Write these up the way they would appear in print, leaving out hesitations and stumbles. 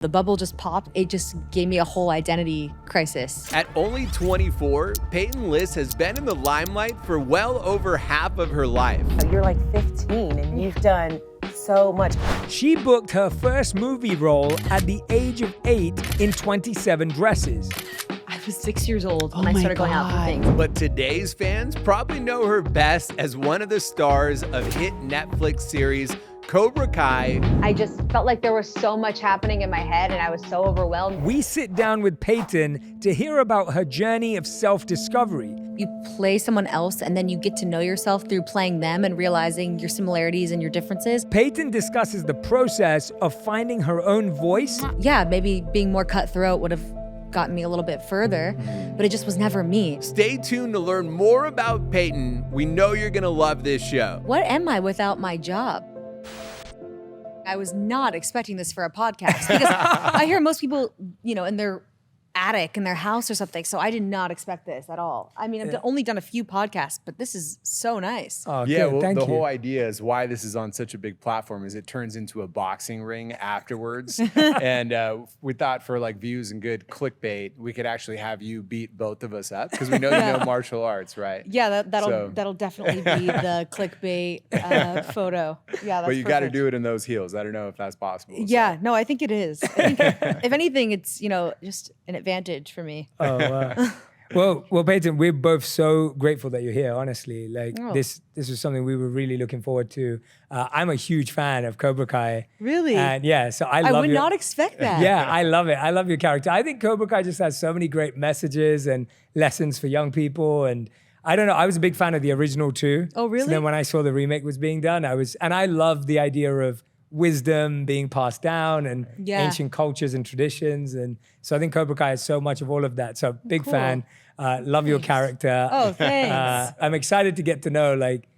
The bubble just popped. It just gave me a whole identity crisis. At only 24, Peyton List has been in the limelight for well over half of her life. You're like 15 and you've done so much. She booked her first movie role at the age of 8 in 27 dresses. I was 6 years old when I started going out for things. But today's fans probably know her best as one of the stars of hit Netflix series Cobra Kai. I just felt like there was so much happening in my head and I was so overwhelmed. We sit down with Peyton to hear about her journey of self-discovery. You play someone else and then you get to know yourself through playing them and realizing your similarities and your differences. Peyton discusses the process of finding her own voice. Yeah, maybe being more cutthroat would have gotten me a little bit further, but it just was never me. Stay tuned to learn more about Peyton. We know you're gonna love this show. What am I without my job? I was not expecting this for a podcast because I hear most people, in their attic in their house or something. So I did not expect this at all. I mean, I've only done a few podcasts, but this is so nice. Oh, yeah, good. well, Thank the you. whole idea is why this is on such a big platform is it turns into a boxing ring afterwards. And we thought for like views and good clickbait, we could actually have you beat both of us up because we know you know martial arts, right? Yeah, that'll definitely be the clickbait photo. Yeah, that's But you got to perfect. do it in those heels. I don't know if that's possible. so. Yeah, no, I think it is. I think if anything, it's just an advantage for me. Oh, wow. Well, Peyton, we're both so grateful that you're here, honestly. Like, Oh. this was something we were really looking forward to. I'm a huge fan of Cobra Kai. Really? And yeah, so I love I would your- not expect that. Yeah, I love it. I love your character. I think Cobra Kai just has so many great messages and lessons for young people. And I don't know, I was a big fan of the original too. Oh, really? So then when I saw the remake was being done, I love the idea of wisdom being passed down and Yeah. ancient cultures and traditions. And so I think Cobra Kai has so much of all of that. So big Cool. fan. Love your character. Oh, thanks. I'm excited to get to know like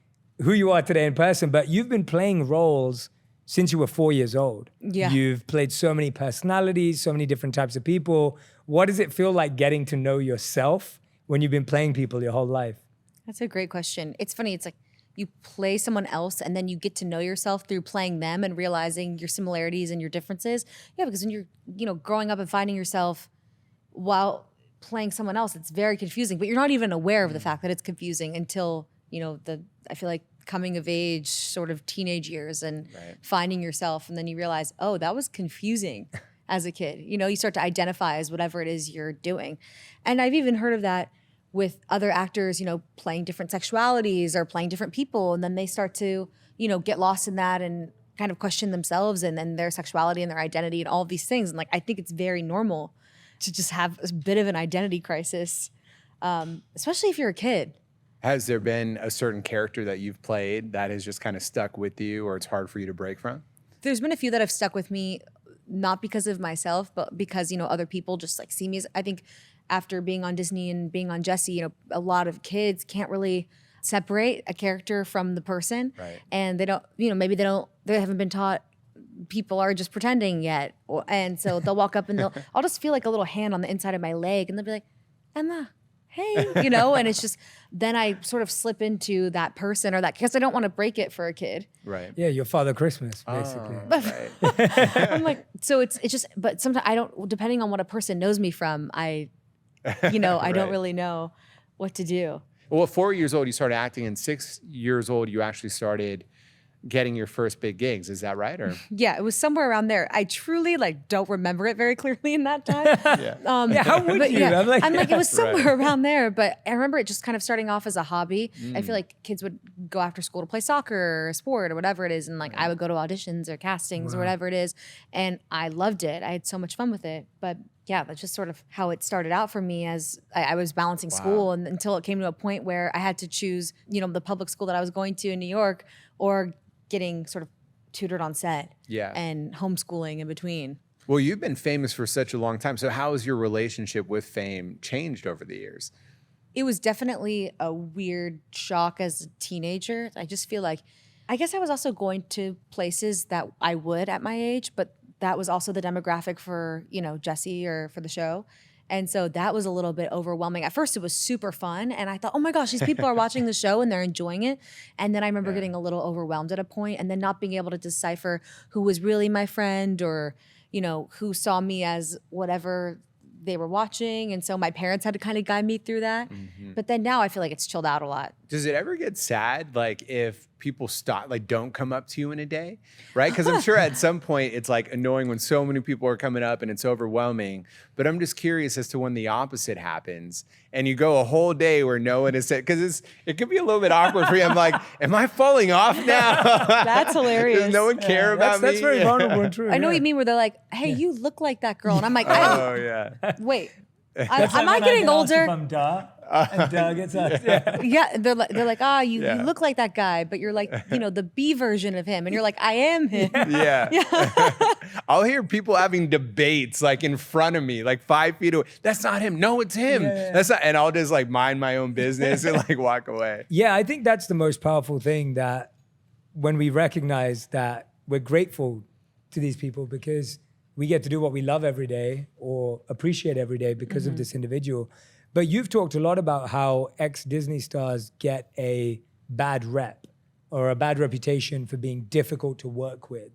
who you are today in person, but you've been playing roles since you were 4 years old. Yeah. You've played so many personalities, so many different types of people. What does it feel like getting to know yourself when you've been playing people your whole life? That's a great question. It's funny. It's like you play someone else and then you get to know yourself through playing them and realizing your similarities and your differences. Yeah, because when you're, growing up and finding yourself while playing someone else, it's very confusing, but you're not even aware of the fact that it's confusing until, I feel like coming of age sort of teenage years and finding yourself. And then you realize, oh, that was confusing as a kid. You start to identify as whatever it is you're doing. And I've even heard of that with other actors, playing different sexualities or playing different people. And then they start to, get lost in that and kind of question themselves and then their sexuality and their identity and all of these things. And like, I think it's very normal to just have a bit of an identity crisis, especially if you're a kid. Has there been a certain character that you've played that has just kind of stuck with you or it's hard for you to break from? There's been a few that have stuck with me, not because of myself, but because, other people just like see me as, I think after being on Disney and being on Jessie, a lot of kids can't really separate a character from the person. Right. And they don't, maybe they haven't been taught people are just pretending yet. And so they'll walk up and I'll just feel like a little hand on the inside of my leg and they'll be like, Emma, hey, and it's just, then I sort of slip into that person or that, because I don't want to break it for a kid. Right. Yeah, your Father Christmas, basically. I'm like, so it's just, but sometimes I don't, depending on what a person knows me from, I don't really know what to do. Well, at 4 years old, you started acting, and 6 years old, you actually started getting your first big gigs. Is that right? Or Yeah, it was somewhere around there. I truly don't remember it very clearly in that time. Yeah, how would but you? yeah, I'm like, it was somewhere around there, but I remember it just kind of starting off as a hobby. I feel like kids would go after school to play soccer or a sport or whatever it is. And I would go to auditions or castings or whatever it is. And I loved it. I had so much fun with it. But yeah, that's just sort of how it started out for me as I was balancing school and until it came to a point where I had to choose, the public school that I was going to in New York or getting sort of tutored on set and homeschooling in between. Well, you've been famous for such a long time. So how has your relationship with fame changed over the years? It was definitely a weird shock as a teenager. I just feel like, I guess I was also going to places that I would at my age, but that was also the demographic for, Jessie or for the show. And so that was a little bit overwhelming. At first it was super fun. And I thought, oh my gosh, these people are watching the show and they're enjoying it. And then I remember getting a little overwhelmed at a point and then not being able to decipher who was really my friend or, who saw me as whatever they were watching. And so my parents had to kind of guide me through that. But then now I feel like it's chilled out a lot. Does it ever get sad, like if people stop, like don't come up to you in a day, right? Because I'm sure at some point it's like annoying when so many people are coming up and it's overwhelming. But I'm just curious as to when the opposite happens and you go a whole day where no one is said, because it could be a little bit awkward for you. I'm like, am I falling off now? That's hilarious. Does no one care about me? That's very vulnerable and true. I know what you mean, where they're like, hey, you look like that girl. And I'm like, Oh yeah. wait, That's am like I when getting get asked older? If I'm Dhar, and Dhar gets asked. Yeah. Yeah, they're like, you Yeah. look like that guy, but you're like, the B version of him. And you're like, I am him. Yeah. I'll hear people having debates like in front of me, like 5 feet away. That's not him. No, it's him. Yeah. That's not, and I'll just like mind my own business and like walk away. Yeah, I think that's the most powerful thing, that when we recognize that we're grateful to these people because we get to do what we love every day or appreciate every day because of this individual. But you've talked a lot about how ex-Disney stars get a bad rep or a bad reputation for being difficult to work with.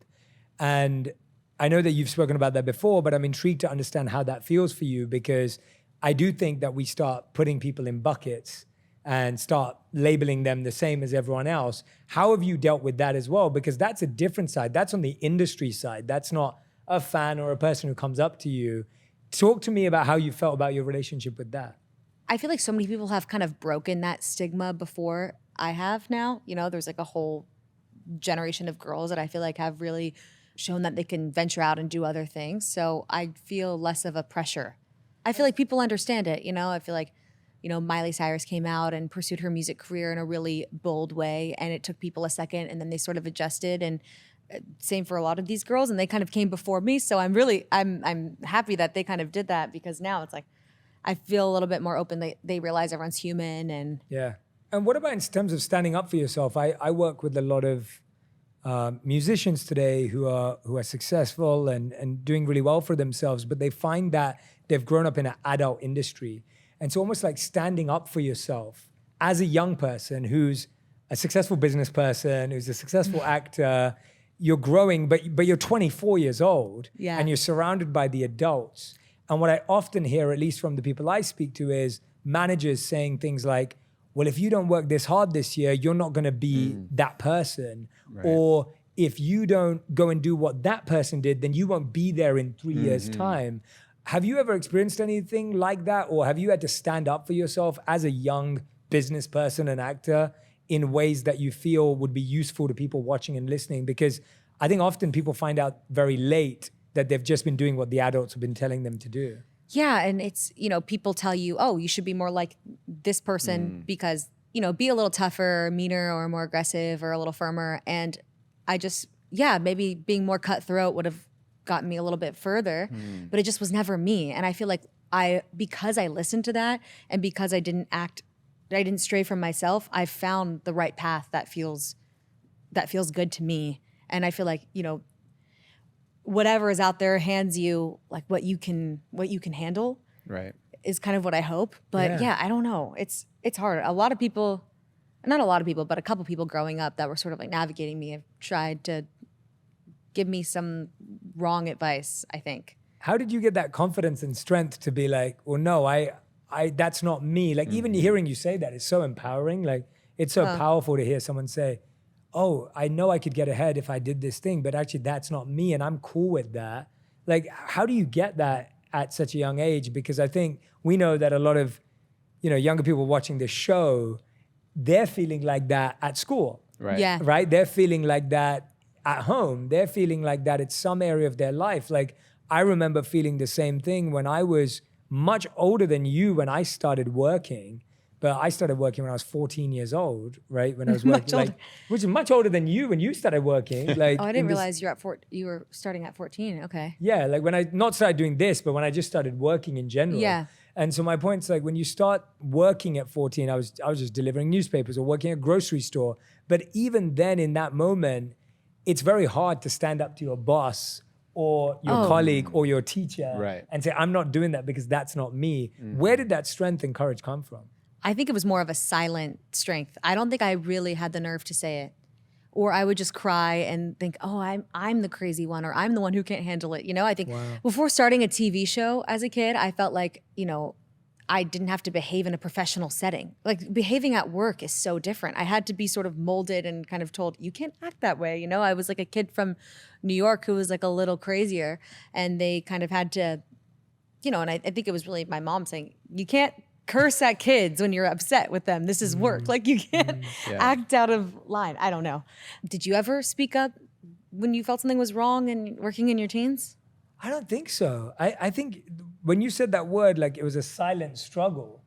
And I know that you've spoken about that before, but I'm intrigued to understand how that feels for you, because I do think that we start putting people in buckets and start labeling them the same as everyone else. How have you dealt with that as well? Because that's a different side. That's on the industry side. That's not a fan or a person who comes up to you. Talk to me about how you felt about your relationship with that. I feel like so many people have kind of broken that stigma before I have now. There's like a whole generation of girls that I feel like have really shown that they can venture out and do other things. So I feel less of a pressure. I feel like people understand it. I feel like, Miley Cyrus came out and pursued her music career in a really bold way, and it took people a second, and then they sort of adjusted. And same for a lot of these girls, and they kind of came before me. So I'm happy that they kind of did that, because now it's like I feel a little bit more open. They realize everyone's human. And Yeah. And what about in terms of standing up for yourself? I work with a lot of musicians today who are successful and doing really well for themselves, but they find that they've grown up in an adult industry. And so almost like standing up for yourself as a young person who's a successful business person, who's a successful actor, you're growing, but you're 24 years old, Yeah. and you're surrounded by the adults. And what I often hear, at least from the people I speak to, is managers saying things like, well, if you don't work this hard this year, you're not going to be that person. Right. Or if you don't go and do what that person did, then you won't be there in 3 years' time. Have you ever experienced anything like that? Or have you had to stand up for yourself as a young business person and actor in ways that you feel would be useful to people watching and listening? Because I think often people find out very late that they've just been doing what the adults have been telling them to do. yeah, and it's, people tell you, oh, you should be more like this person because, be a little tougher, meaner, or more aggressive, or a little firmer. And I just, maybe being more cutthroat would have gotten me a little bit further, but it just was never me. And I feel like because I listened to that, and because I didn't stray from myself, I found the right path that feels good to me. And I feel like, whatever is out there hands you like what you can handle, Right. is kind of what I hope. But yeah, I don't know. It's hard. Not a lot of people, but a couple people growing up that were sort of like navigating me have tried to give me some wrong advice, I think. How did you get that confidence and strength to be like, well, no, I that's not me. Like even hearing you say that is so empowering. Like it's so powerful to hear someone say, oh, I know I could get ahead if I did this thing, but actually that's not me and I'm cool with that. Like, how do you get that at such a young age? Because I think we know that a lot of, younger people watching this show, they're feeling like that at school. Right. Yeah. Right? They're feeling like that at home. They're feeling like that at some area of their life. Like I remember feeling the same thing when I was much older than you when I started working. But I started working when I was 14 years old, right? When I was working, which is much older than you when you started working. Like, Oh, I didn't realize you were starting at 14. Okay. Yeah, like when I not started doing this, but when I just started working in general. Yeah. And so my point's like when you start working at 14, I was just delivering newspapers or working at a grocery store. But even then, in that moment, it's very hard to stand up to your boss or your colleague or your teacher Right. and say, I'm not doing that because that's not me. Where did that strength and courage come from? I think it was more of a silent strength. I don't think I really had the nerve to say it or I would just cry and think, oh, I'm the crazy one, or I'm the one who can't handle it. You know, I think before starting a TV show as a kid, I felt like, you know, I didn't have to behave in a professional setting. Like behaving at work is so different. I had to be sort of molded and kind of told, you can't act that way. You know, I was like a kid from New York who was like a little crazier, and they kind of had to, you know, and I think it was really my mom saying, you can't curse at kids when you're upset with them. This is work. Like you can't act out of line. I don't know. Did you ever speak up when you felt something was wrong and working in your teens? I don't think so. I think when you said that word, like it was a silent struggle,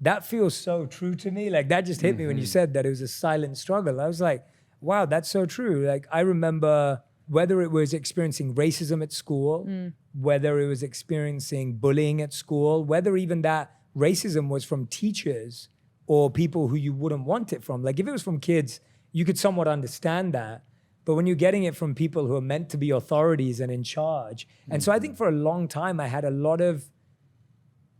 that feels so true to me. Like that just hit me when you said that it was a silent struggle. I was like, wow, that's so true. Like I remember whether it was experiencing racism at school, whether it was experiencing bullying at school, whether even that racism was from teachers or people who you wouldn't want it from. Like if it was from kids, you could somewhat understand that. But when you're getting it from people who are meant to be authorities and in charge. And so I think for a long time, I had a lot of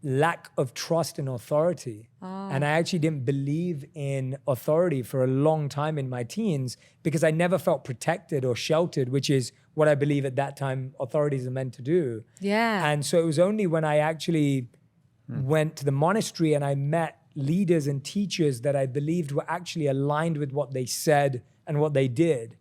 lack of trust in authority. And I actually didn't believe in authority for a long time in my teens because I never felt protected or sheltered, which is what I believe at that time authorities are meant to do. Yeah. And so it was only when I actually went to the monastery and I met leaders and teachers that I believed were actually aligned with what they said and what they did.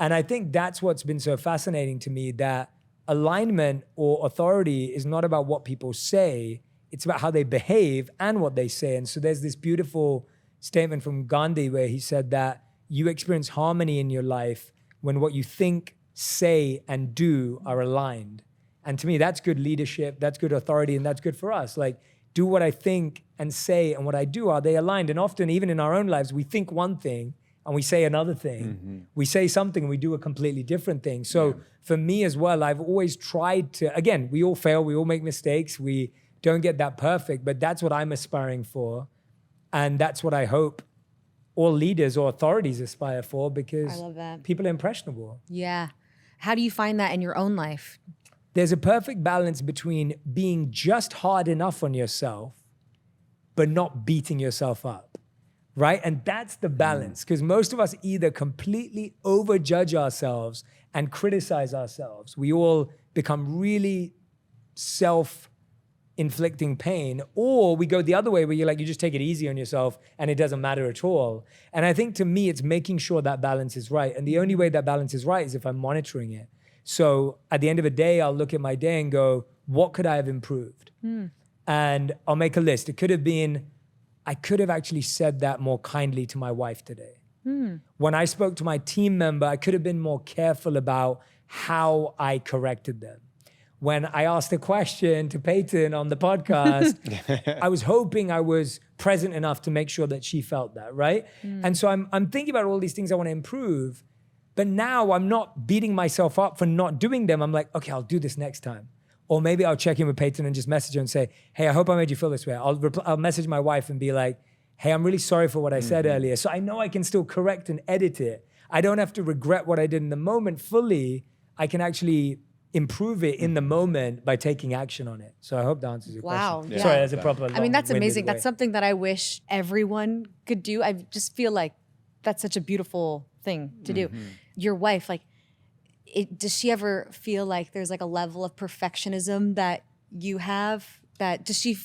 And I think that's what's been so fascinating to me, that alignment or authority is not about what people say, it's about how they behave and what they say. And so there's this beautiful statement from Gandhi where he said that you experience harmony in your life when what you think, say, and do are aligned. And to me, that's good leadership, that's good authority, and that's good for us. Like, do what I think and say and what I do, are they aligned? And often, even in our own lives, we think one thing and we say another thing. We say something and we do a completely different thing. So for me as well, I've always tried to, again, we all fail, we all make mistakes, we don't get that perfect, but that's what I'm aspiring for. And that's what I hope all leaders or authorities aspire for, because I love that. people are impressionable. Yeah. How do you find that in your own life? There's a perfect balance between being just hard enough on yourself, but not beating yourself up, right? And that's the balance, because most of us either completely overjudge ourselves and criticize ourselves. We all become really self-inflicting pain, or we go the other way where you're like, you just take it easy on yourself and it doesn't matter at all. And I think to me, it's making sure that balance is right. And the only way that balance is right is if I'm monitoring it. So at the end of the day, I'll look at my day and go, what could I have improved? And I'll make a list. It could have been, I could have actually said that more kindly to my wife today. When I spoke to my team member, I could have been more careful about how I corrected them. When I asked a question to Peyton on the podcast, I was hoping I was present enough to make sure that she felt that, right? And so I'm thinking about all these things I want to improve, but now I'm not beating myself up for not doing them. I'm like, okay, I'll do this next time. Or maybe I'll check in with Peyton and just message her and say, hey, I hope I made you feel this way. I'll message my wife and be like, hey, I'm really sorry for what I said earlier. So I know I can still correct and edit it. I don't have to regret what I did in the moment fully. I can actually improve it in the moment by taking action on it. So I hope that answers your question. Yeah. Sorry, that's a proper I mean, that's long-winded amazing. way. That's something that I wish everyone could do. I just feel like that's such a beautiful thing to do. Your wife, like, does she ever feel like there's like a level of perfectionism that you have? That does she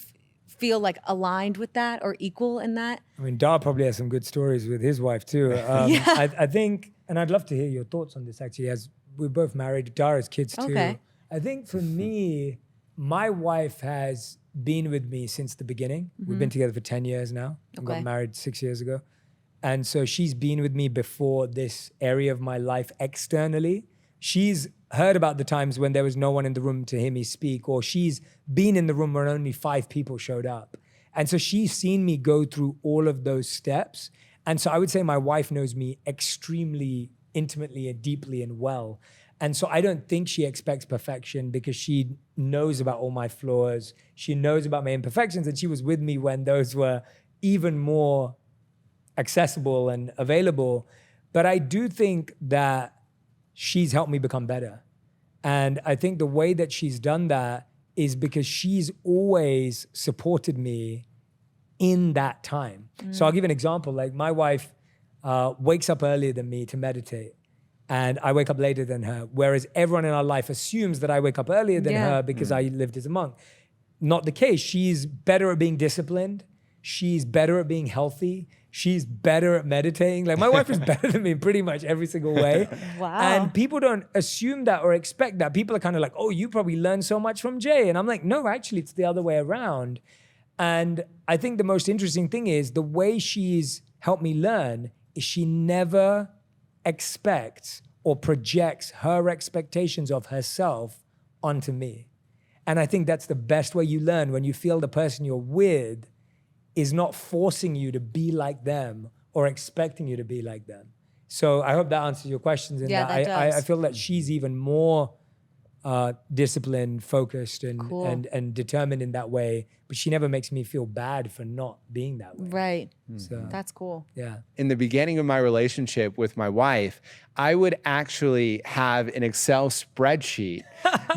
feel like aligned with that or equal in that? I mean, Dhar probably has some good stories with his wife too. I think, and I'd love to hear your thoughts on this actually, as we're both married. Dhar has kids too. Okay. I think for me, my wife has been with me since the beginning. We've been together for 10 years now. We got married 6 years ago. And so she's been with me before this area of my life externally. She's heard about the times when there was no one in the room to hear me speak, or she's been in the room where only 5 people showed up. And so she's seen me go through all of those steps. And so I would say my wife knows me extremely intimately and deeply and well. And so I don't think she expects perfection, because she knows about all my flaws. She knows about my imperfections, and she was with me when those were even more accessible and available. But I do think that she's helped me become better. And I think the way that she's done that is because she's always supported me in that time. So I'll give an example. Like my wife, wakes up earlier than me to meditate. And I wake up later than her. Whereas everyone in our life assumes that I wake up earlier than her because I lived as a monk. Not the case. She's better at being disciplined. She's better at being healthy. She's better at meditating. Like my wife is better than me in pretty much every single way. Wow. And people don't assume that or expect that. People are kind of like, oh, you probably learned so much from Jay. And I'm like, no, actually, it's the other way around. And I think the most interesting thing is the way she's helped me learn is she never expects or projects her expectations of herself onto me. And I think that's the best way you learn, when you feel the person you're with is not forcing you to be like them or expecting you to be like them. So I hope that answers your questions. Yeah, that does. I feel that she's even more disciplined, focused, and determined in that way. But she never makes me feel bad for not being that way. Right. So, That's cool. yeah. In the beginning of my relationship with my wife, I would actually have an Excel spreadsheet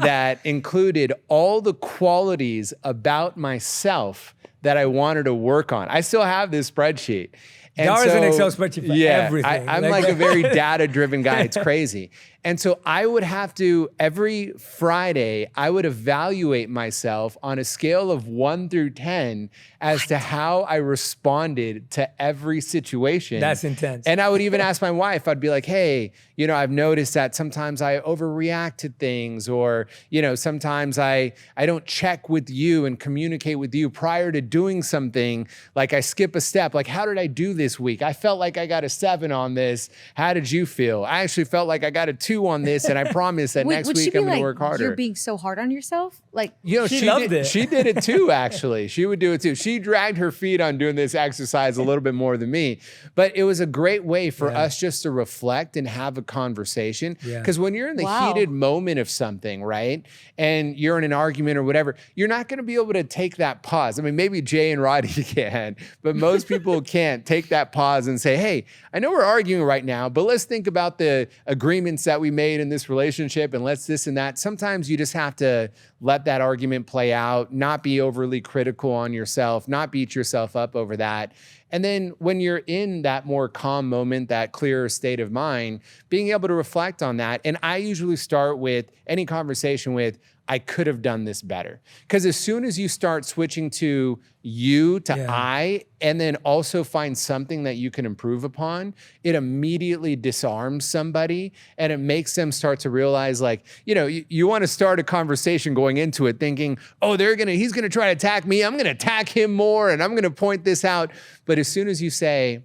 that included all the qualities about myself that I wanted to work on. I still have this spreadsheet. And Dhar is an Excel spreadsheet for everything. I'm like a very data-driven guy. It's crazy. And so I would have to, every Friday, I would evaluate myself on a scale of 1 through 10 as to how I responded to every situation. That's intense. And I would even ask my wife, I'd be like, hey, you know, I've noticed that sometimes I overreact to things, or, you know, sometimes I don't check with you and communicate with you prior to doing something. Like I skip a step. Like, how did I do this week? I felt like I got a 7 on this. How did you feel? I actually felt like I got a 2 on this, and I promise that Wait, next would she week be I'm going like, to work harder. You're being so hard on yourself? Like, You know, She loved it. She did it too, actually. She would do it too. She dragged her feet on doing this exercise a little bit more than me. But it was a great way for us just to reflect and have a conversation. Yeah. Because when you're in the Wow. heated moment of something, right, and you're in an argument or whatever, you're not going to be able to take that pause. I mean, maybe Jay and Roddy can, but most people can't take that pause and say, hey, I know we're arguing right now, but let's think about the agreements that we made in this relationship, and let's this and that. Sometimes you just have to let that argument play out, not be overly critical on yourself, not beat yourself up over that. And then when you're in that more calm moment, that clearer state of mind, being able to reflect on that. And I usually start with any conversation with, I could have done this better. Because as soon as you start switching to you to I, and then also find something that you can improve upon, it immediately disarms somebody, and it makes them start to realize, like, you know, you want to start a conversation going into it thinking, oh, he's gonna try to attack me. I'm gonna attack him more, and I'm gonna point this out. But as soon as you say,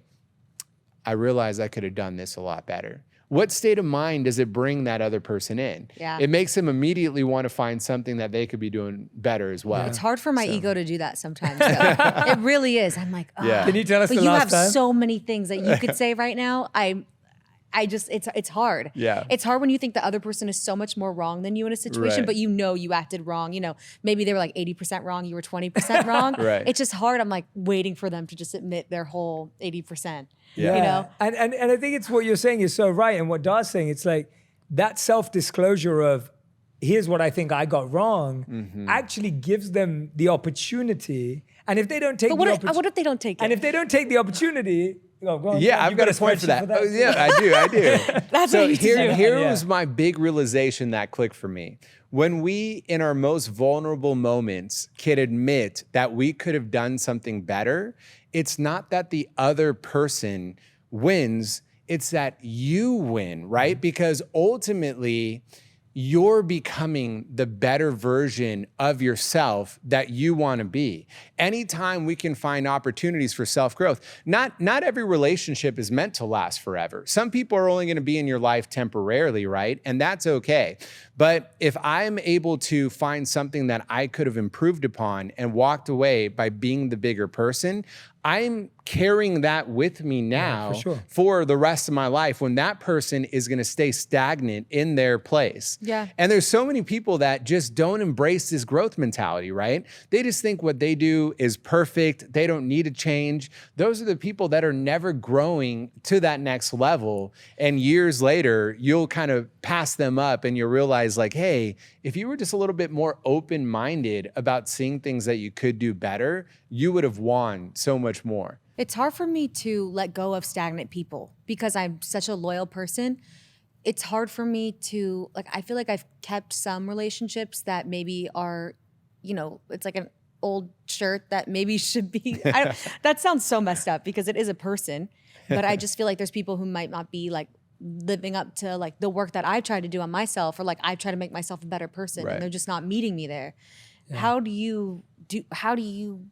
I realize I could have done this a lot better, what state of mind does it bring that other person in? Yeah. It makes them immediately want to find something that they could be doing better as well. it's hard for my ego to do that sometimes, though. It really is. I'm like, oh. Yeah. Can you tell us But the you last have time? so many things that you could say right now. I just, it's hard. Yeah. It's hard when you think the other person is so much more wrong than you in a situation, Right. but you know you acted wrong. You know, maybe they were like 80% wrong, you were 20% wrong. Right. It's just hard. I'm like waiting for them to just admit their whole 80%. Yeah. You know? And I think it's what you're saying is so right. And what Dar's saying, it's like that self-disclosure of here's what I think I got wrong actually gives them the opportunity. And if they don't take But the what opportunity, if they don't take it? and if they don't take the opportunity, go on. Yeah, You I've got a point for spreadsheet that. Oh, yeah, I do. That's so what you used to do. here Yeah. was my big realization that clicked for me. When we, in our most vulnerable moments, can admit that we could have done something better, it's not that the other person wins, it's that you win, right? Because ultimately, you're becoming the better version of yourself that you want to be. Anytime we can find opportunities for self-growth, not every relationship is meant to last forever. Some people are only going to be in your life temporarily, right? And that's okay. But if I'm able to find something that I could have improved upon and walked away by being the bigger person, I'm carrying that with me now for the rest of my life, when that person is going to stay stagnant in their place. Yeah. And there's so many people that just don't embrace this growth mentality, right? They just think what they do is perfect. They don't need to change. Those are the people that are never growing to that next level. And years later, you'll kind of pass them up and you'll realize, like, hey, if you were just a little bit more open-minded about seeing things that you could do better, you would have won so much more. It's hard for me to let go of stagnant people because I'm such a loyal person. It's hard for me to, like, I feel like I've kept some relationships that maybe are, it's like an old shirt that maybe should be, that sounds so messed up because it is a person, but I just feel like there's people who might not be like living up to like the work that I try to do on myself, or like I try to make myself a better person Right. and they're just not meeting me there. How do you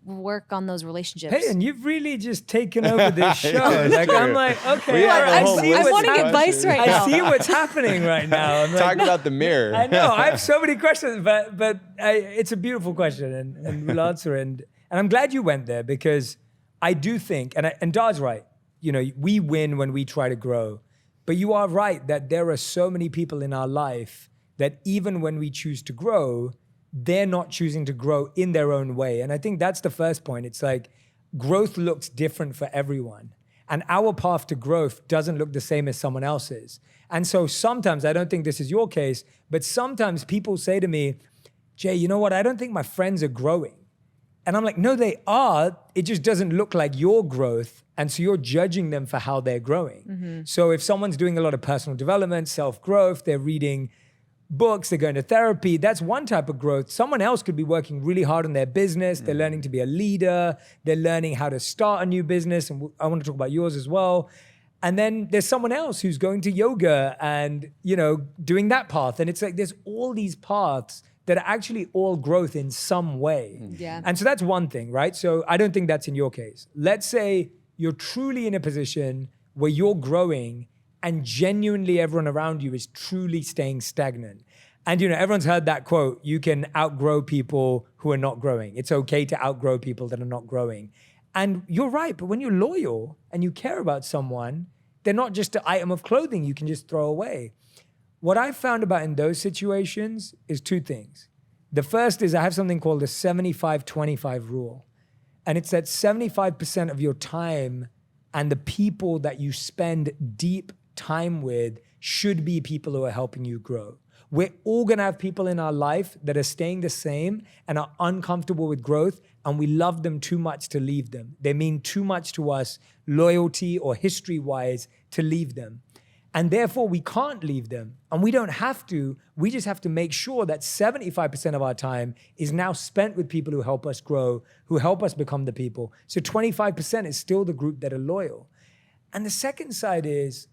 work on those relationships? Peyton, you've really just taken over this show. Yeah, like, true. I'm like, okay, We have a I'm, whole I'm list of wanting advice right I now. see what's happening right now. I'm like, Talk about the mirror. I know. I have so many questions, but it's a beautiful question, and we'll answer it. And I'm glad you went there because I do think, and Dar's right. We win when we try to grow, but you are right that there are so many people in our life that even when we choose to grow, they're not choosing to grow in their own way. And I think that's the first point. It's like growth looks different for everyone. And our path to growth doesn't look the same as someone else's. And so sometimes, I don't think this is your case, but sometimes people say to me, Jay, you know what? I don't think my friends are growing. And I'm like, no, they are. It just doesn't look like your growth. And so you're judging them for how they're growing. So if someone's doing a lot of personal development, self-growth, they're reading books, they're going to therapy, that's one type of growth. Someone else could be working really hard on their business. They're learning to be a leader. They're learning how to start a new business. And I want to talk about yours as well. And then there's someone else who's going to yoga and, doing that path. And it's like, there's all these paths that are actually all growth in some way. Yeah. And so that's one thing, right? So I don't think that's in your case. Let's say you're truly in a position where you're growing and genuinely everyone around you is truly staying stagnant. And everyone's heard that quote, you can outgrow people who are not growing. It's okay to outgrow people that are not growing. And you're right, but when you're loyal and you care about someone, they're not just an item of clothing you can just throw away. What I've found about in those situations is two things. The first is I have something called the 75-25 rule. And it's that 75% of your time and the people that you spend deep time with should be people who are helping you grow. We're all gonna have people in our life that are staying the same and are uncomfortable with growth, and we love them too much to leave them. They mean too much to us, loyalty or history-wise, to leave them. And therefore, we can't leave them. And we don't have to. We just have to make sure that 75% of our time is now spent with people who help us grow, who help us become the people. So 25% is still the group that are loyal. And the second side is,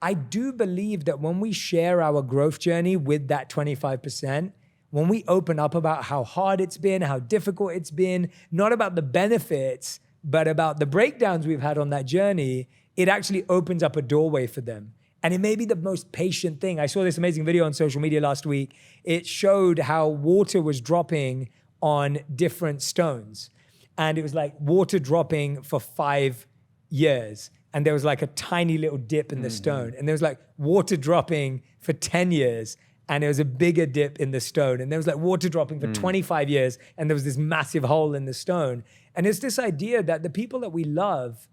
I do believe that when we share our growth journey with that 25%, when we open up about how hard it's been, how difficult it's been, not about the benefits, but about the breakdowns we've had on that journey, it actually opens up a doorway for them. And it may be the most patient thing. I saw this amazing video on social media last week. It showed how water was dropping on different stones. And it was like water dropping for 5 years. And there was like a tiny little dip in the stone. And there was like water dropping for 10 years. And there was a bigger dip in the stone. And there was like water dropping for 25 years. And there was this massive hole in the stone. And it's this idea that the people that we love,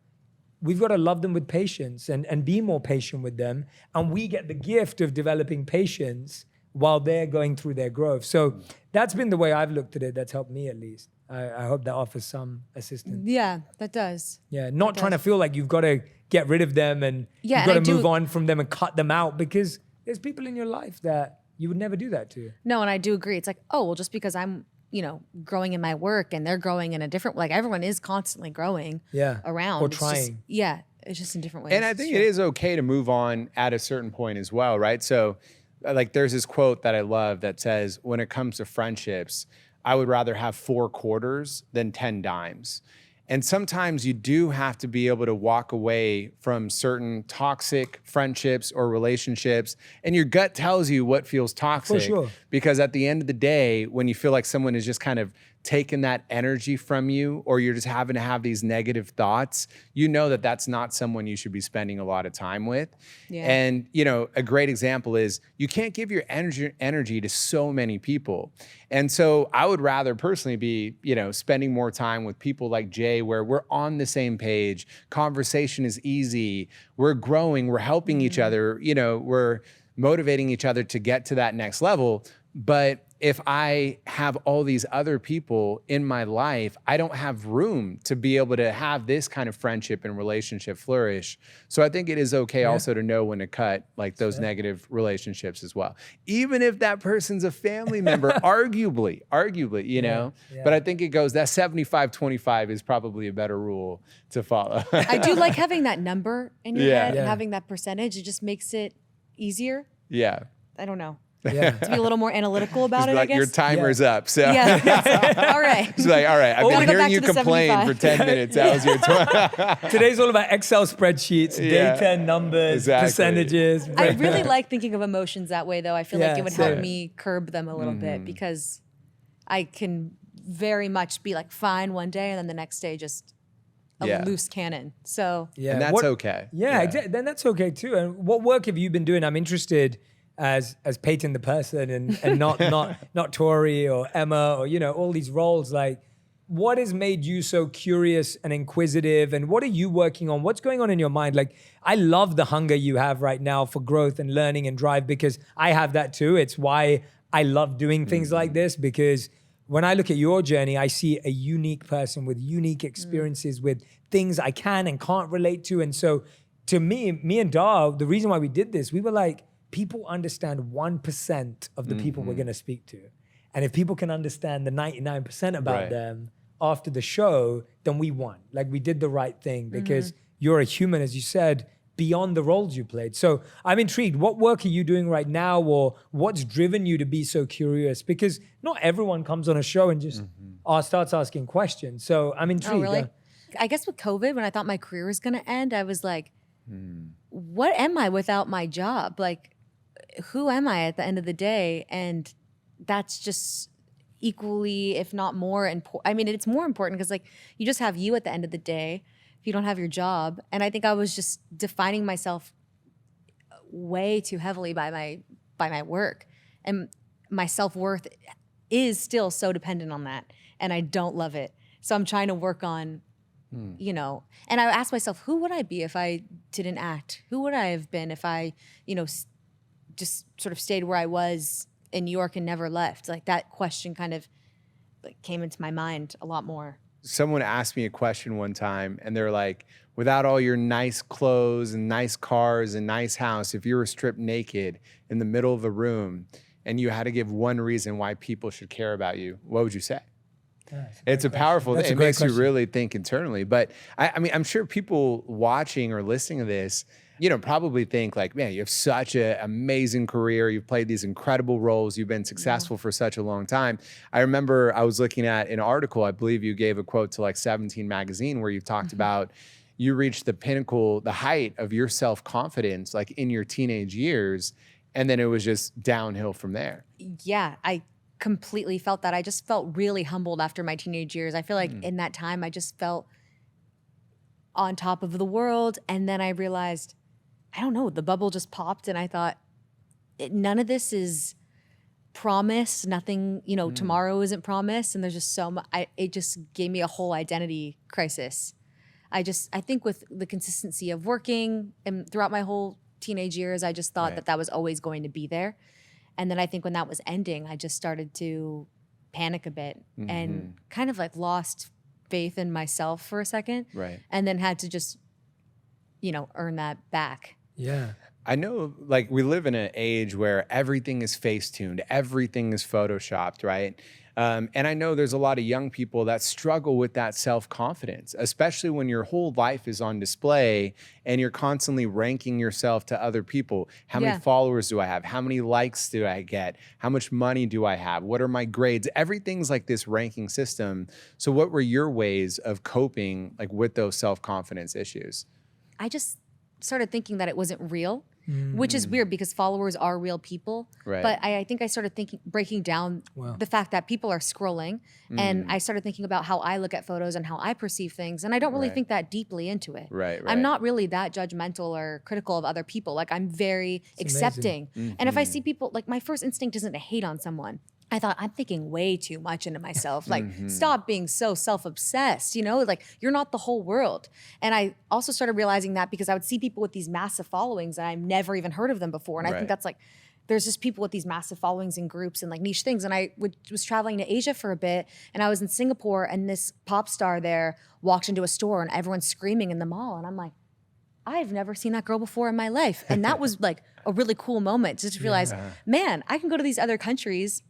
we've got to love them with patience and be more patient with them. And we get the gift of developing patience while they're going through their growth. So that's been the way I've looked at it. That's helped me at least. I hope that offers some assistance. Yeah, that does. Yeah, not trying to feel like you've got to get rid of them and Yeah, you've got and to I move do- on from them and cut them out, because there's people in your life that you would never do that to. No, and I do agree. It's like, oh, well, just because I'm, growing in my work and they're growing in a different, like everyone is constantly growing around. Or It's just- trying. it's just in different ways. And I think it is okay to move on at a certain point as well, right? So, like, there's this quote that I love that says, when it comes to friendships, I would rather have 4 quarters than 10 dimes. And sometimes you do have to be able to walk away from certain toxic friendships or relationships, and your gut tells you what feels toxic. sure. Because at the end of the day, when you feel like someone is just kind of taking that energy from you, or you're just having to have these negative thoughts, you know that that's not someone you should be spending a lot of time with. Yeah. And, a great example is you can't give your energy to so many people. And so I would rather personally be, spending more time with people like Jay, where we're on the same page, conversation is easy, we're growing, we're helping each other, we're motivating each other to get to that next level. But if I have all these other people in my life, I don't have room to be able to have this kind of friendship and relationship flourish. So I think it is okay also to know when to cut like those negative relationships as well. Even if that person's a family member, arguably, you know, but I think it goes, that 75-25 is probably a better rule to follow. I do like having that number in your head and having that percentage. It just makes it easier. Yeah. I don't know. Yeah. To be a little more analytical about it, I Like guess. your timer's up. So Yeah. All right. it's like, all right, I've Gotta been go hearing back you to the complain 75. for 10 minutes. That was your Today's all about Excel spreadsheets, data, numbers, Exactly. percentages. I really like thinking of emotions that way, though. I feel like Yeah, it would help same. me curb them a little bit because I can very much be like fine one day and then the next day just a loose cannon. So Yeah. And that's okay. Yeah, then that's okay too. And what work have you been doing? I'm interested as Peyton the person and not Tori or Emma or, you know, all these roles. Like, what has made you so curious and inquisitive? And what are you working on? What's going on in your mind? Like, I love the hunger you have right now for growth and learning and drive, because I have that too. It's why I love doing things like this, because when I look at your journey, I see a unique person with unique experiences, with things I can and can't relate to. And so to me and Dhar, the reason why we did this, we were like, people understand 1% of the people we're going to speak to. And if people can understand the 99% about them after the show, then we won. Like, we did the right thing, because you're a human, as you said, beyond the roles you played. So I'm intrigued. What work are you doing right now, or what's driven you to be so curious? Because not everyone comes on a show and just starts asking questions. So I'm intrigued. Oh, really? I guess with COVID, when I thought my career was going to end, I was like, what am I without my job? Like, who am I at the end of the day? And that's just equally, if not more important. I mean, it's more important because like you just have you at the end of the day if you don't have your job. And I think I was just defining myself way too heavily by my work. And my self-worth is still so dependent on that. And I don't love it. So I'm trying to work on, you know, and I asked myself, who would I be if I didn't act? Who would I have been if I, you know, just sort of stayed where I was in New York and never left? Like, that question kind of like came into my mind a lot more. Someone asked me a question one time, and they're like, without all your nice clothes and nice cars and nice house, if you were stripped naked in the middle of the room and you had to give one reason why people should care about you, what would you say? It's a powerful thing. It makes you really think internally. But I mean, I'm sure people watching or listening to this, you know, probably think like, man, you have such an amazing career. You've played these incredible roles. You've been successful for such a long time. I remember I was looking at an article, I believe you gave a quote to like 17 magazine, where you talked about you reached the pinnacle, the height of your self-confidence, like in your teenage years. And then it was just downhill from there. Yeah, I completely felt that. I just felt really humbled after my teenage years. I feel like in that time, I just felt on top of the world. And then I realized, I don't know, the bubble just popped, and I thought, none of this is promised. Nothing, you know, tomorrow isn't promised. And there's just so much, it just gave me a whole identity crisis. I think with the consistency of working and throughout my whole teenage years, I just thought that was always going to be there. And then I think when that was ending, I just started to panic a bit and kind of like lost faith in myself for a second. Right. And then had to just, you know, earn that back. Yeah. I know, like, we live in an age where everything is face-tuned, everything is photoshopped, right? And I know there's a lot of young people that struggle with that self-confidence, especially when your whole life is on display and you're constantly ranking yourself to other people. How many followers do I have? How many likes do I get? How much money do I have? What are my grades? Everything's like this ranking system. So what were your ways of coping like with those self-confidence issues? I just started thinking that it wasn't real, which is weird because followers are real people. Right. But I think I started breaking down the fact that people are scrolling. And I started thinking about how I look at photos and how I perceive things. And I don't really think that deeply into it. Right. I'm not really that judgmental or critical of other people. Like, I'm very accepting. And if I see people, like, my first instinct isn't to hate on someone. I thought, I'm thinking way too much into myself. Like, stop being so self-obsessed, you know? Like, you're not the whole world. And I also started realizing that because I would see people with these massive followings and I've never even heard of them before. And I think that's like there's just people with these massive followings and groups and like niche things. And I was traveling to Asia for a bit, and I was in Singapore, and this pop star there walked into a store and everyone's screaming in the mall. And I'm like, I've never seen that girl before in my life. And that was like a really cool moment just to realize, man, I can go to these other countries,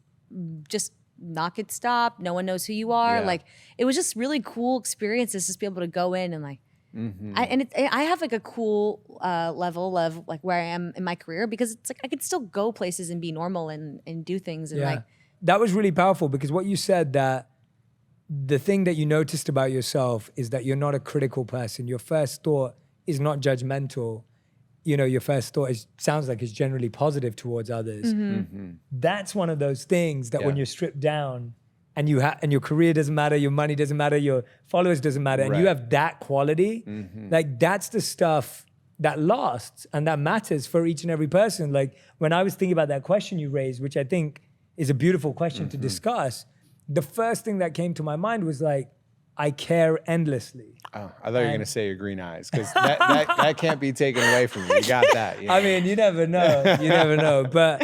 just not get stopped. No one knows who you are. Yeah. Like, it was just really cool experiences just be able to go in and like, I have like a cool level of like where I am in my career, because it's like I could still go places and be normal and do things and like. That was really powerful, because what you said, that the thing that you noticed about yourself is that you're not a critical person. Your first thought is not judgmental. You know, your first thought sounds like it's generally positive towards others. That's one of those things that when you're stripped down and and your career doesn't matter, your money doesn't matter, your followers doesn't matter, and you have that quality, like that's the stuff that lasts and that matters for each and every person. Like when I was thinking about that question you raised, which I think is a beautiful question to discuss, the first thing that came to my mind was like, I care endlessly. Oh, I thought you were going to say your green eyes, because that can't be taken away from you. You got that. You know? I mean, you never know. You never know. But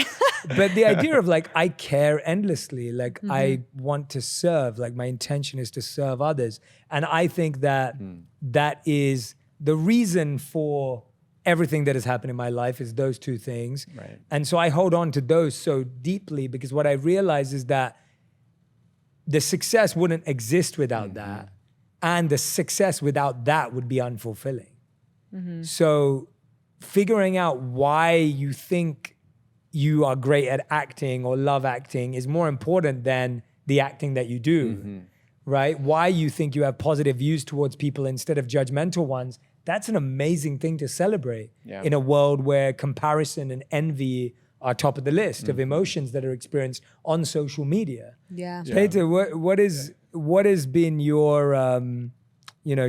the idea of like, I care endlessly. Like I want to serve. Like my intention is to serve others. And I think that that is the reason for everything that has happened in my life, is those two things. Right. And so I hold on to those so deeply, because what I realize is that the success wouldn't exist without that. And the success without that would be unfulfilling. So figuring out why you think you are great at acting or love acting is more important than the acting that you do, right? Why you think you have positive views towards people instead of judgmental ones, that's an amazing thing to celebrate in a world where comparison and envy are top of the list of emotions that are experienced on social media. Yeah. Peyton, what has been your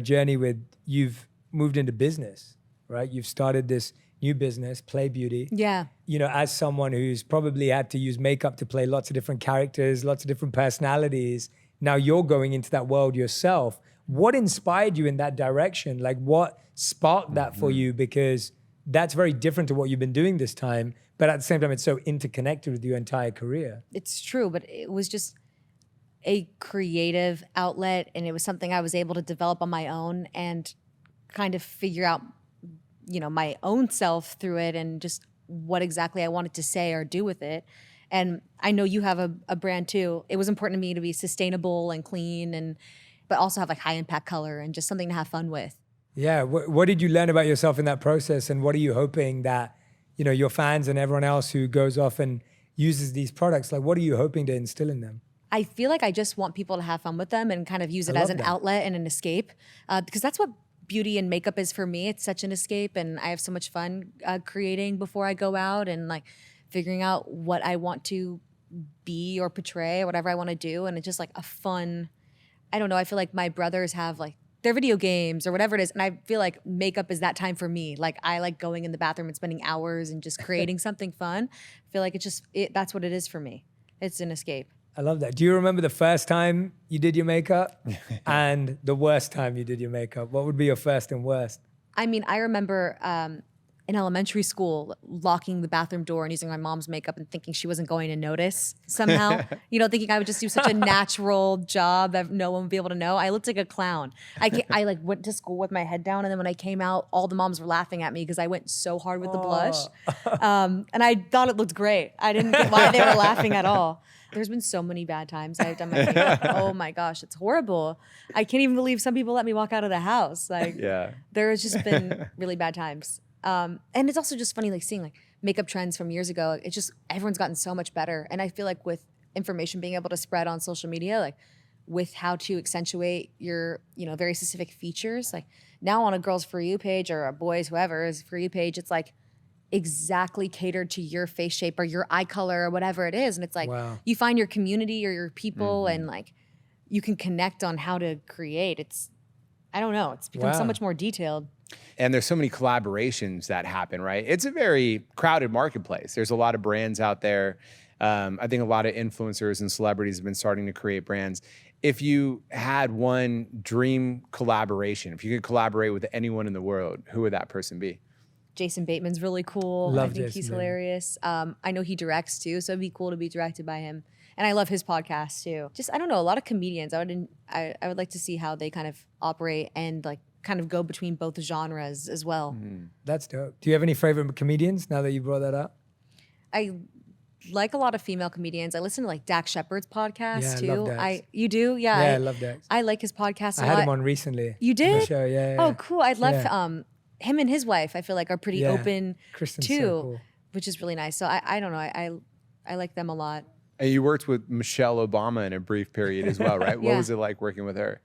journey with, you've moved into business, right? You've started this new business, Pley Beauty. Yeah. You know, as someone who's probably had to use makeup to play lots of different characters, lots of different personalities, now you're going into that world yourself. What inspired you in that direction? Like what sparked that for you? Because that's very different to what you've been doing this time. But at the same time, it's so interconnected with your entire career. It's true, but it was just a creative outlet, and it was something I was able to develop on my own and kind of figure out, you know, my own self through it and just what exactly I wanted to say or do with it. And I know you have a brand too. It was important to me to be sustainable and clean, but also have like high impact color and just something to have fun with. Yeah, what did you learn about yourself in that process, and what are you hoping that, you know, your fans and everyone else who goes off and uses these products, like what are you hoping to instill in them? I feel like I just want people to have fun with them and kind of use it as an outlet and an escape, because that's what beauty and makeup is for me. It's such an escape, and I have so much fun creating before I go out and like figuring out what I want to be or portray or whatever I want to do. And it's just like a fun, I don't know, I feel like my brothers have like their video games or whatever it is. And I feel like makeup is that time for me. Like I like going in the bathroom and spending hours and just creating something fun. I feel like that's what it is for me. It's an escape. I love that. Do you remember the first time you did your makeup and the worst time you did your makeup? What would be your first and worst? I mean, I remember in elementary school locking the bathroom door and using my mom's makeup and thinking she wasn't going to notice somehow. You know, thinking I would just do such a natural job that no one would be able to know. I looked like a clown. I like went to school with my head down, and then when I came out, all the moms were laughing at me because I went so hard with the blush. And I thought it looked great. I didn't get why they were laughing at all. There's been so many bad times I've done my makeup. Oh my gosh, it's horrible. I can't even believe some people let me walk out of the house. Like, there has just been really bad times. And it's also just funny, like seeing like makeup trends from years ago. It's just, everyone's gotten so much better. And I feel like with information being able to spread on social media, like with how to accentuate your, you know, very specific features, like now on a girl's For You page or a boy's, whoever's For You page, it's like exactly catered to your face shape or your eye color or whatever it is. And it's like, you find your community or your people and like you can connect on how to create. It's, I don't know, it's become so much more detailed. And there's so many collaborations that happen, right? It's a very crowded marketplace. There's a lot of brands out there. I think a lot of influencers and celebrities have been starting to create brands. If you had one dream collaboration, if you could collaborate with anyone in the world, who would that person be? Jason Bateman's really cool. Love I think Jason he's Bateman. hilarious. I know he directs too, so it'd be cool to be directed by him. And I love his podcast too. Just I don't know, a lot of comedians. I would like to see how they kind of operate and like kind of go between both genres as well. That's dope. Do you have any favorite comedians now that you brought that up? I like a lot of female comedians. I listen to like Dax Shepard's podcast Yeah, I too. love Dax. You do? Yeah. Yeah, I love Dax. I like his podcast a I lot. had him on recently. You on the did? show, yeah. Oh, cool. I love Yeah. him and his wife. I feel like are pretty Yeah. open Kristen's too, so cool. which is really nice. So I don't know. I like them a lot. And you worked with Michelle Obama in a brief period as well, right? What Yeah. was it like working with her?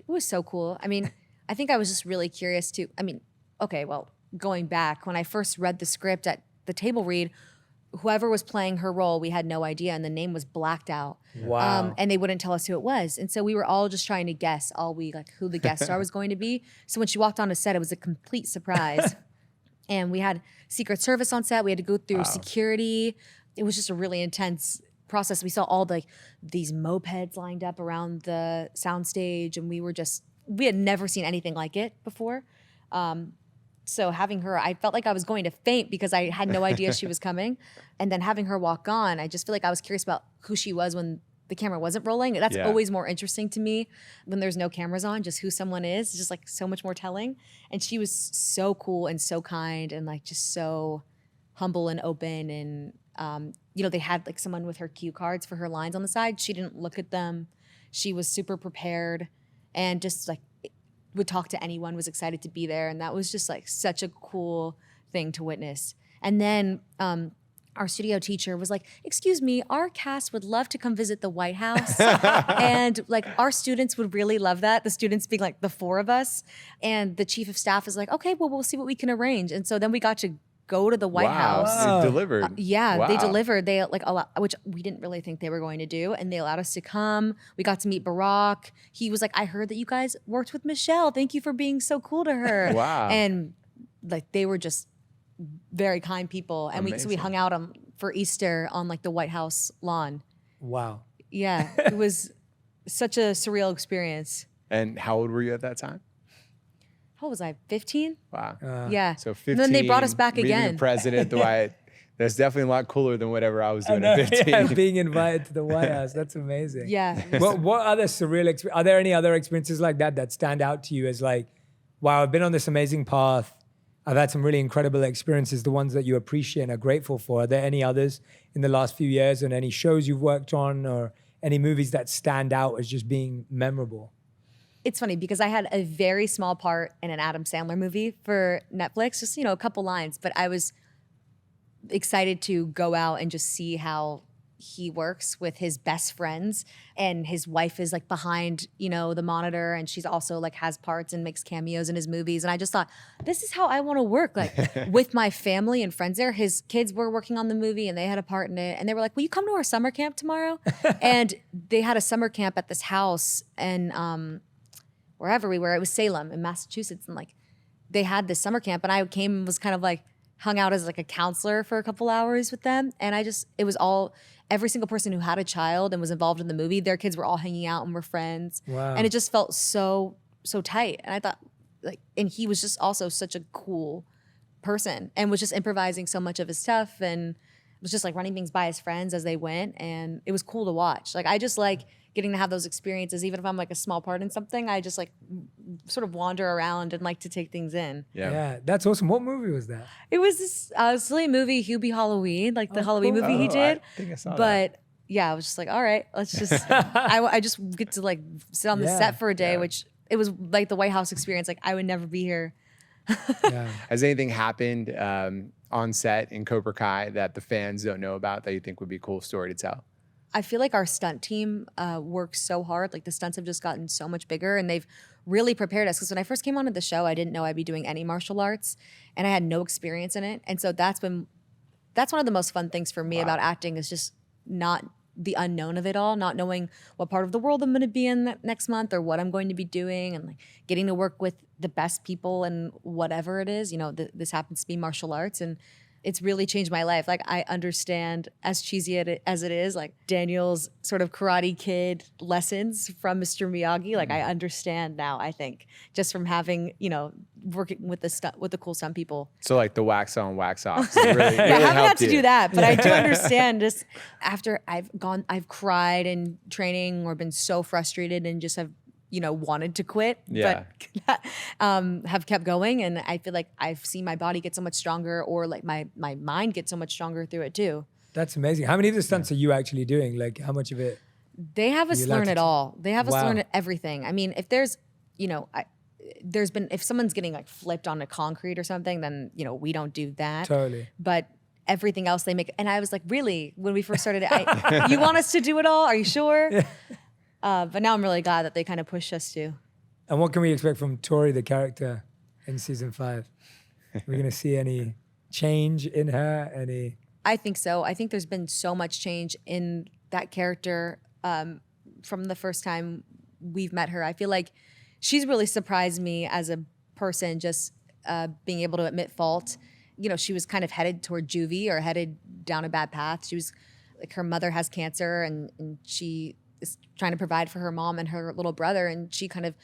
It was so cool. I mean, I think I was just really curious too. I mean, okay, well, going back when I first read the script at the table read, whoever was playing her role, we had no idea, and the name was blacked out. Wow. And they wouldn't tell us who it was, and so we were all just trying to guess all week, like who the guest star was going to be. So when she walked on the set, it was a complete surprise. And we had Secret Service on set. We had to go through security. It was just a really intense process. We saw all these mopeds lined up around the soundstage, and we had never seen anything like it before. So having her, I felt like I was going to faint because I had no idea she was coming. And then having her walk on, I just feel like I was curious about who she was when the camera wasn't rolling. That's Yeah. always more interesting to me when there's no cameras on, just who someone is. It's just like so much more telling. And she was so cool and so kind and like just so humble and open. And, they had like someone with her cue cards for her lines on the side. She didn't look at them. She was super prepared and just like would talk to anyone, was excited to be there. And that was just like such a cool thing to witness. And then our studio teacher was like, excuse me, our cast would love to come visit the White House. And like our students would really love that. The students being like the four of us. And the chief of staff is like, okay, well, we'll see what we can arrange. And so then we got to go to the White House. Wow, it delivered. Yeah, they Wow. delivered. They like a lot, which we didn't really think they were going to do, and they allowed us to come. We got to meet Barack. He was like, "I heard that you guys worked with Michelle. Thank you for being so cool to her." Wow. And like they were just very kind people, and we Amazing. hung out for Easter on like the White House lawn. Wow. Yeah, it was such a surreal experience. And how old were you at that time? How was I? 15? Wow. Yeah. So 15. And then they brought us back meeting again. the president, that's definitely a lot cooler than whatever I was doing at 15. Yeah, being invited to the White House. That's amazing. Yeah. What other surreal are there any other experiences like that stand out to you as like, wow, I've been on this amazing path. I've had some really incredible experiences, the ones that you appreciate and are grateful for. Are there any others in the last few years and any shows you've worked on or any movies that stand out as just being memorable? It's funny because I had a very small part in an Adam Sandler movie for Netflix, just, a couple lines, but I was excited to go out and just see how he works with his best friends, and his wife is like behind, the monitor, and she's also like has parts and makes cameos in his movies. And I just thought, this is how I want to work, like with my family and friends there. His kids were working on the movie and they had a part in it. And they were like, will you come to our summer camp tomorrow? And they had a summer camp at this house and wherever we were, it was Salem in Massachusetts. And like they had this summer camp and I came and was kind of like hung out as like a counselor for a couple hours with them. And it was every single person who had a child and was involved in the movie, their kids were all hanging out and were friends. Wow. And it just felt so tight. And I thought and he was just also such a cool person and was just improvising so much of his stuff and was just like running things by his friends as they went. And it was cool to watch. Like I just like getting to have those experiences, even if I'm like a small part in something, I just like sort of wander around and like to take things in. Yeah, that's awesome. What movie was that? It was this silly movie, Hubie Halloween, like the Halloween cool. movie he Oh, did. I think I saw that. But yeah, I was just like, all right, let's just, I just get to like sit on the Yeah, set for a day, which it was like the White House experience. Like I would never be here. Yeah. Has anything happened on set in Cobra Kai that the fans don't know about that you think would be a cool story to tell? I feel like our stunt team works so hard. Like the stunts have just gotten so much bigger and they've really prepared us. Because when I first came onto the show, I didn't know I'd be doing any martial arts and I had no experience in it. And so that's one of the most fun things for me about acting is just not the unknown of it all, not knowing what part of the world I'm going to be in next month or what I'm going to be doing and like getting to work with the best people and whatever it is, this happens to be martial arts. And it's really changed my life. Like I understand, as cheesy as it is, like Daniel's sort of Karate Kid lessons from Mr. Miyagi. Like I understand now, I think, just from having, working with the cool stunt people. So like the wax on, wax off. So it really, I really haven't had helped to you. do that, but I do understand just after I've cried in training or been so frustrated and just have, wanted to quit, but have kept going. And I feel like I've seen my body get so much stronger, or like my mind get so much stronger through it too. That's amazing. How many of the stunts are you actually doing? Like how much of it? They have us You like learn to it all. They have us Wow. learn everything. I mean, if there's, if someone's getting like flipped onto concrete or something, then, we don't do that. Totally. But everything else they make, and I was like, really, when we first started, you want us to do it all? Are you sure? But now I'm really glad that they kind of pushed us to. And what can we expect from Tori, the character, in season 5? We're going to see any change in her? I think so. I think there's been so much change in that character from the first time we've met her. I feel like she's really surprised me as a person, just being able to admit fault. She was kind of headed toward juvie or headed down a bad path. She was like, her mother has cancer and she is trying to provide for her mom and her little brother. And she kind of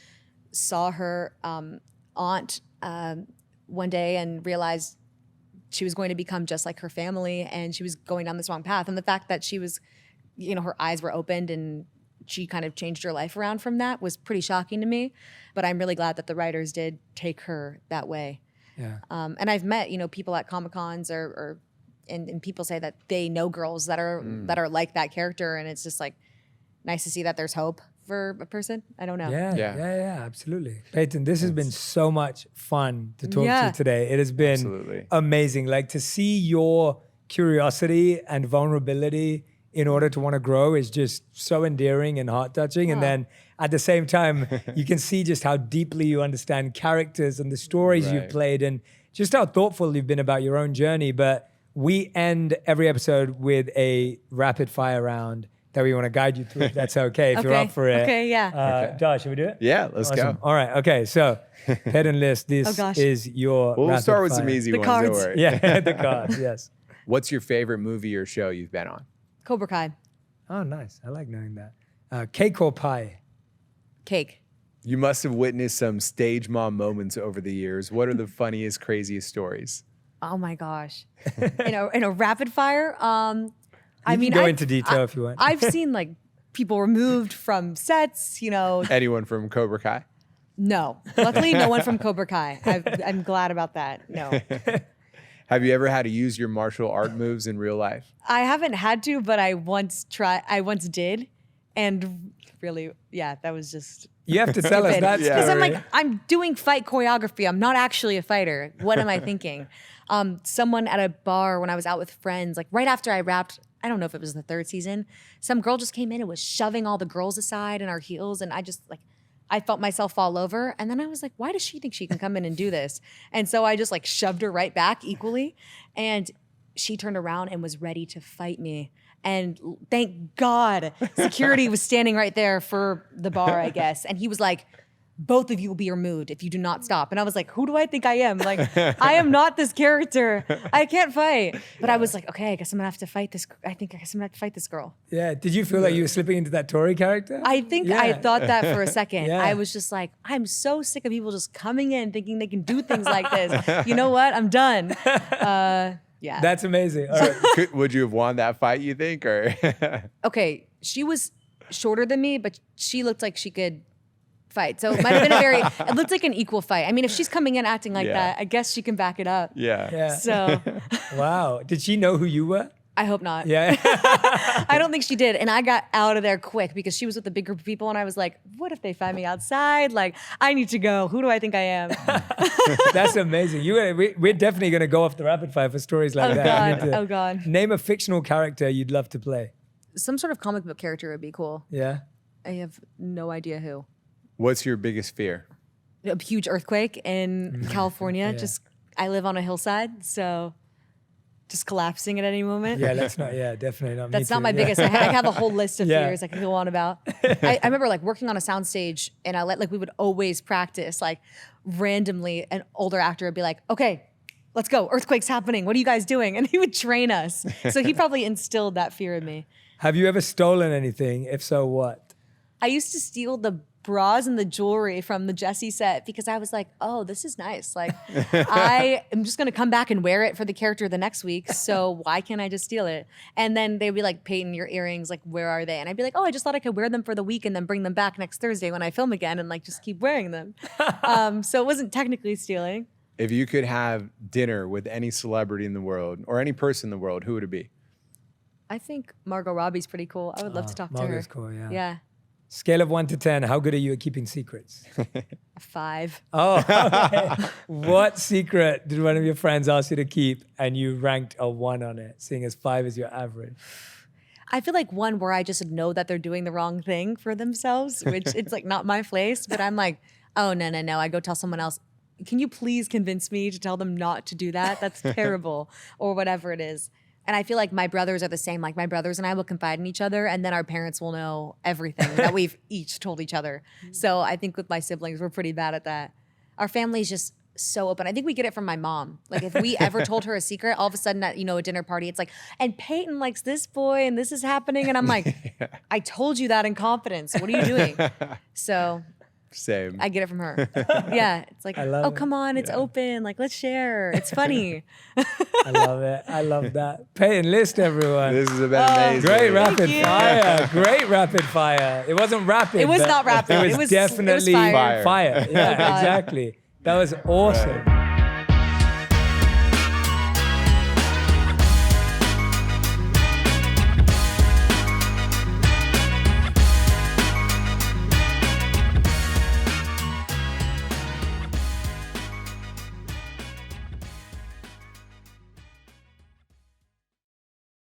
saw her aunt one day and realized she was going to become just like her family, and she was going down this wrong path. And the fact that she was, her eyes were opened and she kind of changed her life around from that was pretty shocking to me. But I'm really glad that the writers did take her that way. Yeah. And I've met, people at Comic-Cons and people say that they know girls that are like that character, and it's just like nice to see that there's hope for a person. I don't know. Yeah, absolutely. Peyton, this has been so much fun to talk to Yeah. you today. It has been Absolutely. amazing. Like to see your curiosity and vulnerability in order to want to grow is just so endearing and heart-touching. And then at the same time, you can see just how deeply you understand characters and the stories you've Right. played, and just how thoughtful you've been about your own journey. But we end every episode with a rapid fire round that we want to guide you through, if that's okay, if you're up for it. Okay, yeah. Josh, should we do it? Yeah, let's Awesome. go. All right, okay, so Peyton List, this Oh, gosh. is your We'll rapid start with fire. some easy The ones. cards. Don't worry. Yeah, the cards, yes. What's your favorite movie or show you've been on? Cobra Kai. Oh, nice. I like knowing that. Cake or pie? Cake. You must have witnessed some stage mom moments over the years. What are the funniest, craziest stories? Oh my gosh. in a rapid fire. I You mean, can go I've- into detail if you want. I've seen like people removed from sets, Anyone from Cobra Kai? No. Luckily, no one from Cobra Kai. I'm glad about that. No. Have you ever had to use your martial art moves in real life? I haven't had to, but I once did. And really, yeah, that was just You have to tell us stupid. that story. Because I'm like, I'm doing fight choreography. I'm not actually a fighter. What am I thinking? Someone at a bar when I was out with friends, like right after I wrapped, I don't know if it was the 3rd season, some girl just came in and was shoving all the girls aside in our heels. And I felt myself fall over. And then I was like, why does she think she can come in and do this? And so I just like shoved her right back equally. And she turned around and was ready to fight me. And thank God security was standing right there for the bar, I guess. And he was like, both of you will be removed if you do not stop. And I was like, who do I think I am? Like, I am not this character. I can't fight. But I was like, okay, I guess I'm gonna have to fight this. I guess I'm gonna have to fight this girl. Yeah, did you feel like you were slipping into that Tori character? I think I thought that for a second. Yeah. I was just like, I'm so sick of people just coming in thinking they can do things like this. You know what? I'm done. Yeah. That's amazing. All right. Would you have won that fight, you think? Or Okay, she was shorter than me, but she looked like she could fight. So it might have been it looked like an equal fight. I mean, if she's coming in acting like Yeah. that, I guess she can back it up. yeah. Yeah. So Wow. Did she know who you were? I hope not. Yeah. I don't think she did. And I got out of there quick because she was with a big group of people and I was like, what if they find me outside? Like, I need to go. Who do I think I am? That's amazing. We're definitely going to go off the rapid fire for stories like Oh that. God. You need to Oh God. Name a fictional character you'd love to play. Some sort of comic book character would be cool. Yeah. I have no idea who. What's your biggest fear? A huge earthquake in California. Yeah. I live on a hillside, so just collapsing at any moment. Yeah, let's not. Yeah, definitely not. That's Me not too. my Yeah. biggest. I have a whole list of Yeah. fears I can go on about. I remember like working on a soundstage and we would always practice like randomly an older actor would be like, okay, let's go. Earthquake's happening. What are you guys doing? And he would train us. So he probably instilled that fear in me. Have you ever stolen anything? If so, what? I used to steal the bras and the jewelry from the Jessie set because I was like, oh, this is nice. Like, I am just going to come back and wear it for the character the next week. So why can't I just steal it? And then they'd be like, Peyton, your earrings, like, where are they? And I'd be like, oh, I just thought I could wear them for the week and then bring them back next Thursday when I film again and like just keep wearing them. So it wasn't technically stealing. If you could have dinner with any celebrity in the world or any person in the world, who would it be? I think Margot Robbie's pretty cool. I would love to talk to her. Margot's cool, yeah. Yeah. Scale of 1 to 10, how good are you at keeping secrets? A 5. Oh, okay. What secret did one of your friends ask you to keep and you ranked a 1 on it, seeing as 5 is your average? I feel like one where I just know that they're doing the wrong thing for themselves, which it's like not my place, but I'm like, oh, no. I go tell someone else, can you please convince me to tell them not to do that? That's terrible, or whatever it is. And I feel like my brothers are the same. Like my brothers and I will confide in each other and then our parents will know everything that we've each told each other. So I think with my siblings, we're pretty bad at that. Our family's just so open. I think we get it from my mom. Like if we ever told her a secret, all of a sudden at, a dinner party, it's like, and Peyton likes this boy and this is happening. And I'm like, I told you that in confidence. What are you doing? So Same. I get it from her. Yeah. It's like, oh, come on. It's open. Like, let's share. It's funny. I love it. I love that. Peyton List, everyone. This has been amazing. Great rapid you. fire. Great rapid fire. It wasn't rapid. It was but not rapid. It was definitely fire. fire. Yeah, God. exactly. That was awesome. Right.